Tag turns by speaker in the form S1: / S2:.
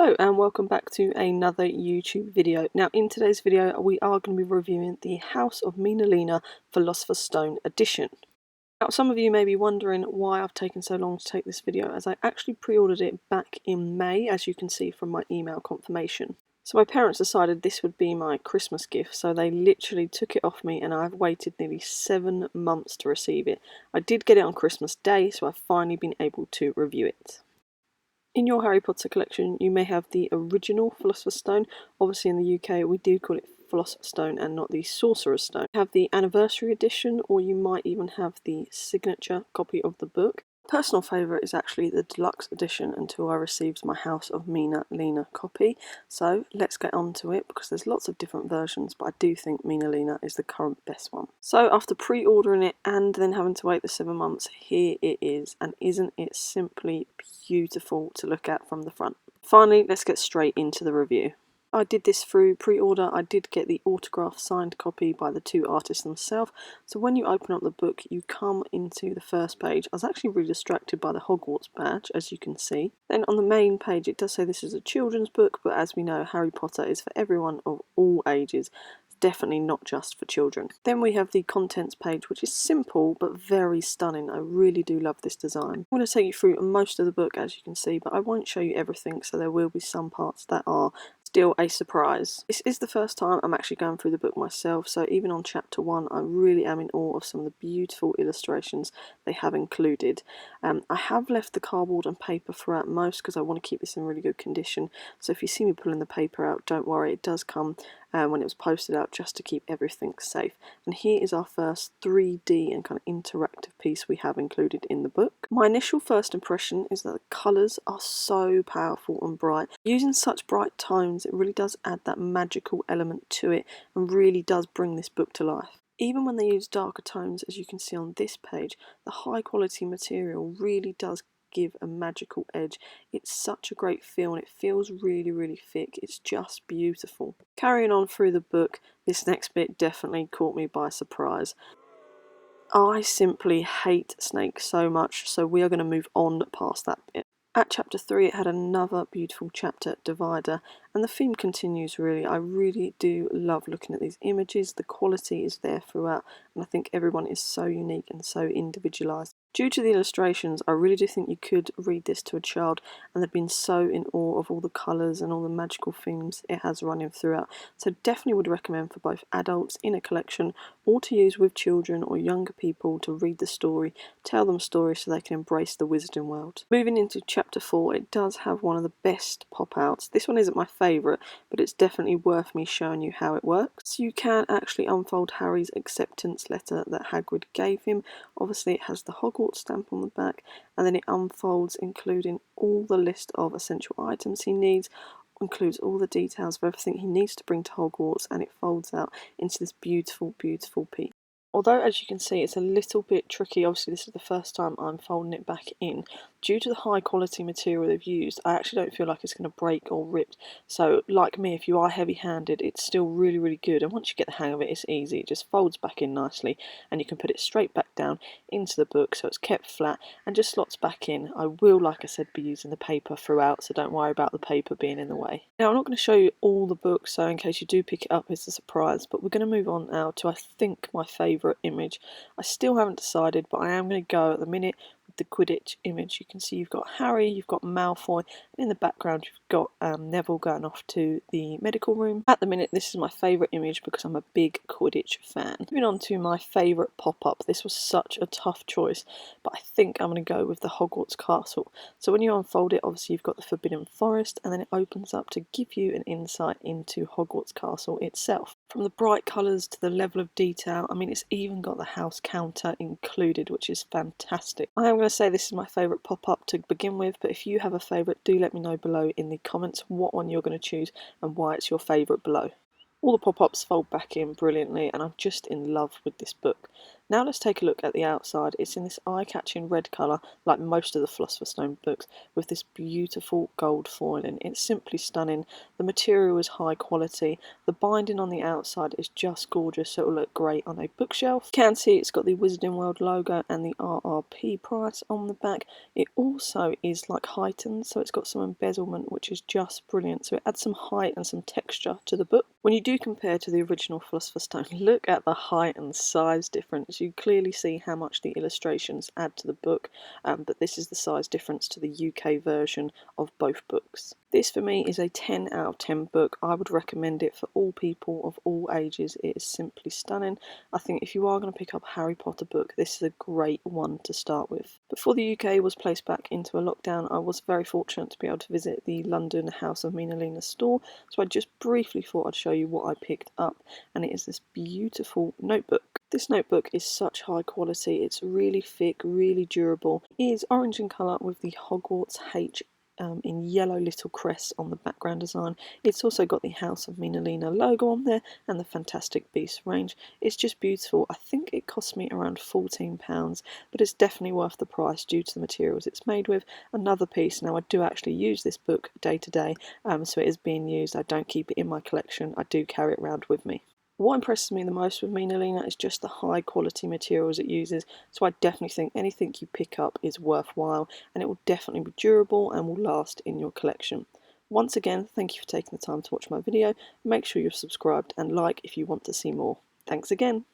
S1: Hello and welcome back to another YouTube video. Now in today's video we are going to be reviewing the House of MinaLima Philosopher's Stone edition. Now some of you may be wondering why I've taken so long to take this video, as I actually pre-ordered it back in May, as you can see from my email confirmation. So my parents decided this would be my Christmas gift, so they literally took it off me and I've waited nearly 7 months to receive it. I did get it on Christmas Day, so I've finally been able to review it. In your Harry Potter collection, you may have the original Philosopher's Stone. Obviously in the UK we do call it Philosopher's Stone and not the Sorcerer's Stone. You have the anniversary edition, or you might even have the signature copy of the book. Personal favourite is actually the deluxe edition until I received my House of MinaLima copy. So let's get on to it, because there's lots of different versions, but I do think MinaLima is the current best one. So after pre-ordering it and then having to wait the 7 months, here it is, and isn't it simply beautiful to look at from the front? Finally, let's get straight into the review. I did this through pre-order. I did get the autograph signed copy by the two artists themselves. So when you open up the book, you come into the first page. I was actually really distracted by the Hogwarts badge, as you can see. Then on the main page, it does say this is a children's book, but as we know, Harry Potter is for everyone of all ages. Definitely not just for children. Then we have the contents page, which is simple but very stunning. I really do love this design. I'm going to take you through most of the book, as you can see, but I won't show you everything, so there will be some parts that are still a surprise. This is the first time I'm actually going through the book myself, so even on chapter 1 I really am in awe of some of the beautiful illustrations they have included. I have left the cardboard and paper throughout most because I want to keep this in really good condition, so if you see me pulling the paper out, don't worry, it does come when it was posted out, just to keep everything safe. And here is our first 3D and kind of interactive piece we have included in the book. My initial first impression is that the colours are so powerful and bright. Using such bright tones, it really does add that magical element to it and really does bring this book to life. Even when they use darker tones, as you can see on this page, the high quality material really does give a magical edge. It's such a great feel and it feels really thick. It's just beautiful. Carrying on through the book, this next bit definitely caught me by surprise. I simply hate snakes so much, so we are going to move on past that bit. At chapter 3 it had another beautiful chapter divider, and the theme continues really. I really do love looking at these images. The quality is there throughout, and I think everyone is so unique and so individualised. Due to the illustrations, I really do think you could read this to a child and they've been so in awe of all the colours and all the magical themes it has running throughout. So definitely would recommend for both adults in a collection, or to use with children or younger people to read the story, tell them stories so they can embrace the wizarding world. Moving into chapter 4, it does have one of the best pop-outs. This one isn't my favourite, but it's definitely worth me showing you how it works. You can actually unfold Harry's acceptance letter that Hagrid gave him. Obviously it has the Hogwarts stamp on the back, and then it unfolds including all the list of essential items he needs, includes all the details of everything he needs to bring to Hogwarts, and it folds out into this beautiful piece. Although, as you can see, it's a little bit tricky. Obviously this is the first time I'm folding it back in. Due to the high quality material they've used, I actually don't feel like it's going to break or rip. So like me, if you are heavy handed, it's still really good, and once you get the hang of it, it's easy. It just folds back in nicely and you can put it straight back down into the book, so it's kept flat and just slots back in. I will, like I said, be using the paper throughout, so don't worry about the paper being in the way. Now I'm not going to show you all the book, so in case you do pick it up, it's a surprise, but we're going to move on now to, I think, my favourite image. I still haven't decided, but I am going to go at the minute with the Quidditch image. You can see you've got Harry, you've got Malfoy, and in the background you've got Neville going off to the medical room. At the minute this is my favourite image because I'm a big Quidditch fan. Moving on to my favourite pop-up. This was such a tough choice, but I think I'm going to go with the Hogwarts Castle. So when you unfold it, obviously you've got the Forbidden Forest, and then it opens up to give you an insight into Hogwarts Castle itself. From the bright colours to the level of detail, I mean, it's even got the house counter included, which is fantastic. I am going to say this is my favourite pop-up to begin with, but if you have a favourite, do let me know below in the comments what one you're going to choose and why it's your favourite below. All the pop-ups fold back in brilliantly, and I'm just in love with this book. Now let's take a look at the outside. It's in this eye-catching red colour, like most of the Philosopher's Stone books, with this beautiful gold foiling. It's simply stunning. The material is high quality. The binding on the outside is just gorgeous, so it'll look great on a bookshelf. You can see it's got the Wizarding World logo and the RRP price on the back. It also is like heightened, so it's got some embezzlement, which is just brilliant. So it adds some height and some texture to the book. When you do compare to the original Philosopher's Stone, look at the height and size difference. You clearly see how much the illustrations add to the book, but this is the size difference to the UK version of both books. This for me is a 10 out of 10 book. I would recommend it for all people of all ages. It is simply stunning. I think if you are going to pick up a Harry Potter book, this is a great one to start with. Before the UK was placed back into a lockdown, I was very fortunate to be able to visit the London House of MinaLima store, so I just briefly thought I'd show you what I picked up, and it is this beautiful notebook. This notebook is such high quality. It's really thick, really durable. It is orange in colour with the Hogwarts H in yellow little crests on the background design. It's also got the House of MinaLima logo on there and the Fantastic Beasts range. It's just beautiful. I think it cost me around £14, but it's definitely worth the price due to the materials it's made with. Another piece, now I do actually use this book day to day, so it is being used. I don't keep it in my collection. I do carry it around with me. What impresses me the most with MinaLima is just the high quality materials it uses, so I definitely think anything you pick up is worthwhile, and it will definitely be durable and will last in your collection. Once again, thank you for taking the time to watch my video. Make sure you're subscribed and like if you want to see more. Thanks again.